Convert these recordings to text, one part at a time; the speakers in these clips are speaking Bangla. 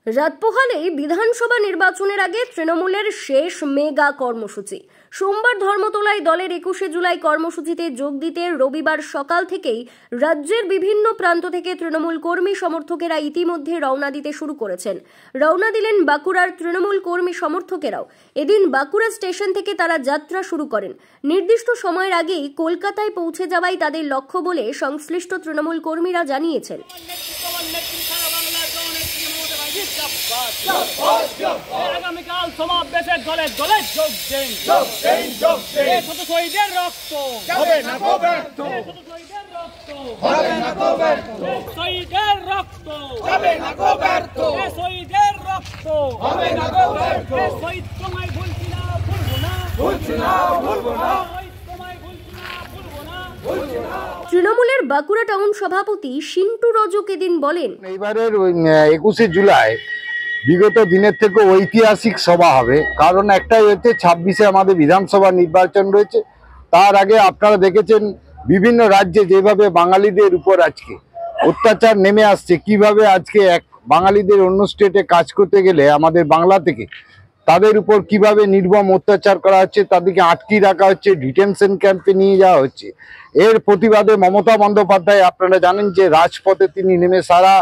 রাত পোহালেই বিধানসভা নির্বাচনের আগে তৃণমূলের শেষ মেগা কর্মসূচি। সোমবার ধর্মতলায় দলের 21শে জুলাই কর্মসূচিতে যোগ দিতে রবিবার সকাল থেকেই রাজ্যের বিভিন্ন প্রান্ত থেকে তৃণমূল কর্মী সমর্থকেরা ইতিমধ্যে রওনা দিতে শুরু করেছেন। রওনা দিলেন বাঁকুড়ার তৃণমূল কর্মী সমর্থকেরাও। এদিন বাঁকুড়া স্টেশন থেকে তারা যাত্রা শুরু করেন। নির্দিষ্ট সময়ের আগেই কলকাতায় পৌঁছে যাওয়াই তাদের লক্ষ্য বলে সংশ্লিষ্ট তৃণমূল কর্মীরা জানিয়েছেন। আগামীকাল সমাবেশে দলে দলে যোগ দেন, শত শহীদের রক্ত হবে না গো ব্যর্থ, শহীদের রক্ত হবে না গো ব্যর্থ, শহীদের রক্ত হবে না গো ব্যর্থ, শহীদের রক্ত হবে না গো ব্যর্থ, শহীদ তোমায় ভুলছি না ভুলবো না, ভুলছি না ভুলবো না, তোমায় ভুলছি না ভুলবো না, ভুলছি না। তৃণমূলের বাঁকুড়া টাউন সভাপতি সিন্টু রজক এদিন বলেন, এইবারের 21শে জুলাই বিগত দিনের থেকে ঐতিহাসিক সভা হবে। কারণ একটাই হচ্ছে 26শে আমাদের বিধানসভা নির্বাচন রয়েছে। তার আগে আপনারা দেখেছেন বিভিন্ন রাজ্যে যেভাবে বাঙালিদের উপর আজকে অত্যাচার নেমে আসছে, কিভাবে আজকে এক বাঙালিদের অন্য স্টেটে কাজ করতে গেলে আমাদের বাংলা থেকে তাদের উপর কিভাবে নির্মম অত্যাচার করা হচ্ছে, তাদেরকে আটকে রাখা হচ্ছে, ডিটেনশন ক্যাম্পে নিয়ে যাওয়া হচ্ছে। এর প্রতিবাদে মমতা বন্দ্যোপাধ্যায় আপনারা জানেন যে রাজপথে তিনি নেমে সারা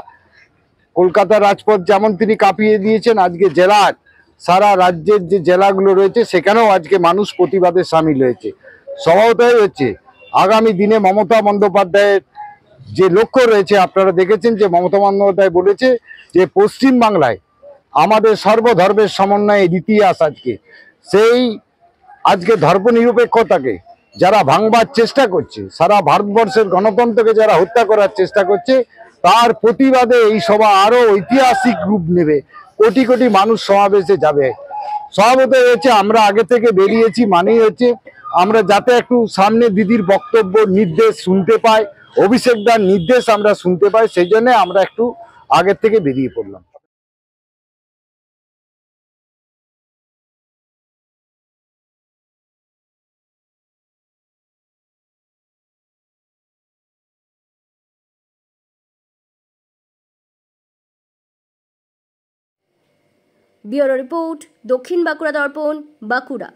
কলকাতার রাজপথ যেমন তিনি কাঁপিয়ে দিয়েছেন, আজকে জেলার সারা রাজ্যের যে জেলাগুলো রয়েছে সেখানেও আজকে মানুষ প্রতিবাদে সামিল হয়েছে। স্বভাবতই হচ্ছে আগামী দিনে মমতা বন্দ্যোপাধ্যায়ের যে লক্ষ্য রয়েছে, আপনারা দেখেছেন যে মমতা বন্দ্যোপাধ্যায় বলেছে যে পশ্চিম বাংলায় আমাদের সর্বধর্মের সমন্বয়ের ইতিহাস। সেই আজকে ধর্মনিরপেক্ষতাকে যারা ভাঙবার চেষ্টা করছে, সারা ভারতবর্ষের গণতন্ত্রকে যারা হত্যা করার চেষ্টা করছে, তার প্রতিবাদে এই সভা আরো ঐতিহাসিক রূপ নেবে। কোটি কোটি মানুষ সমাবেশে যাবে। স্বভাবত হচ্ছে আমরা আগে থেকে বেরিয়েছি, মানেই হচ্ছে আমরা যাতে একটু সামনে দিদির বক্তব্য নির্দেশ শুনতে পাই, অভিষেক দার নির্দেশ আমরা শুনতে পাই, সেই জন্য আমরা একটু আগের থেকে বেরিয়ে পড়লাম। ব্যুরো রিপোর্ট, দক্ষিণ বাঁকুড়া দর্পণ, বাঁকুড়া।